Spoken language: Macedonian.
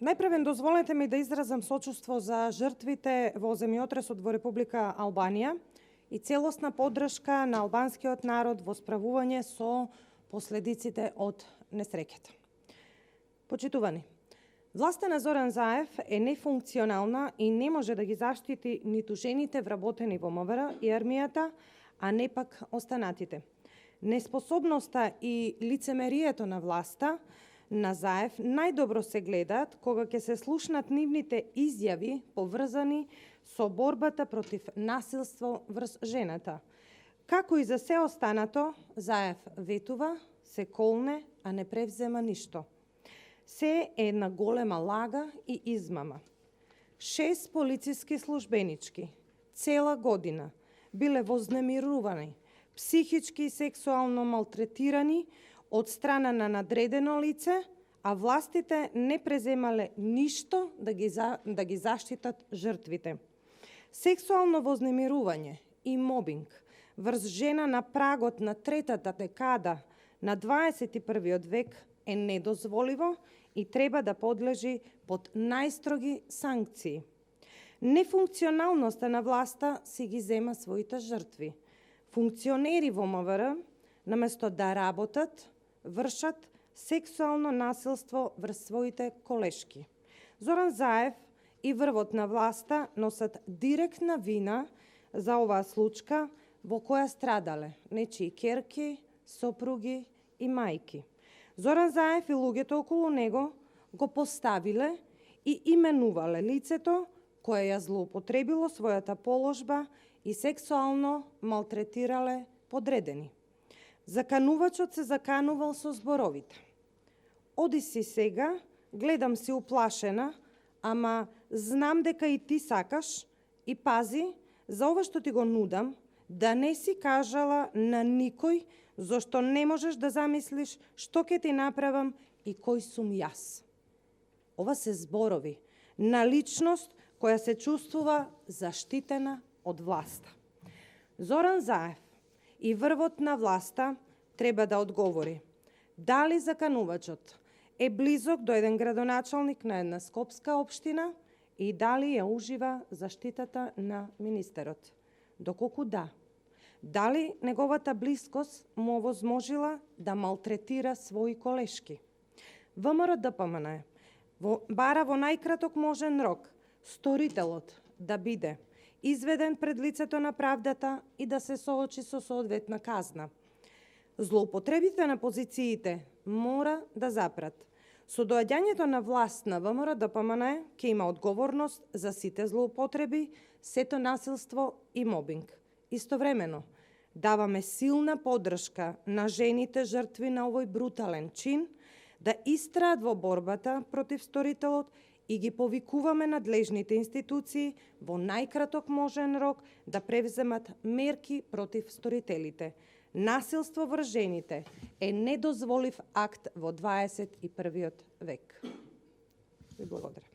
Најпрвен дозволете ми да изразам сочувство за жртвите во земјотресот во Република Албанија и целосна поддршка на албанскиот народ во справување со последиците од несреќата. Почитувани, власта на Зоран Заев е нефункционална и не може да ги заштити ниту жените вработени во МВР и армијата, а не пак останатите. Неспособноста и лицемерието на власта на Заев најдобро се гледаат кога ќе се слушнат нивните изјави поврзани со борбата против насилство врз жената. Како и за се останато, Заев ветува, се колне, а не превзема ништо. Се е една голема лага и измама. 6 полициски службенички цела година биле вознемирувани, психички и сексуално малтретирани од страна на надредено лице, а властите не преземале ништо да ги заштитат жртвите. Сексуално вознемирување и мобинг врз жена на прагот на третата декада на 21. век е недозволиво и треба да подлежи под најстроги санкции. Нефункционалноста на власта си ги зема своите жртви. Функционери во МВР, наместо да работат, вршат сексуално насилство врз своите колешки. Зоран Заев и врвот на власта носат директна вина за оваа случка во која страдале нечии ќерки, сопруги и мајки. Зоран Заев и луѓето околу него го поставиле и именувале лицето кое ја злоупотребило својата положба и сексуално малтретирале подредени. Заканувачот се заканувал со зборовите: "Оди си сега, гледам си уплашена, ама знам дека и ти сакаш, и пази, за ова што ти го нудам, да не си кажала на никој, зашто не можеш да замислиш што ќе ти направам и кој сум јас." Ова се зборови на личност која се чувствува заштитена од власта. Зоран Заев и врвот на власта треба да одговори дали заканувачот е близок до еден градоначалник на една скопска општина и дали ја ужива заштитата на министерот. Доколку да, дали неговата близкост му овозможила да малтретира своји колешки. ВМРО-ДПМН бара во најкраток можен рок сторителот да биде изведен пред лицето на правдата и да се соочи со соодветна казна. Злоупотребите на позициите мора да запрат. Со доаѓањето на власт на ВМРО-ДПМН ќе има одговорност за сите злоупотреби, сето насилство и мобинг. Истовремено, даваме силна поддршка на жените жртви на овој брутален чин да истраат во борбата против сторителот и ги повикуваме надлежните институции во најкраток можен рок да превземат мерки против сторителите. Насилство врз жените е недозволив акт во 21. век. Ви благодарам.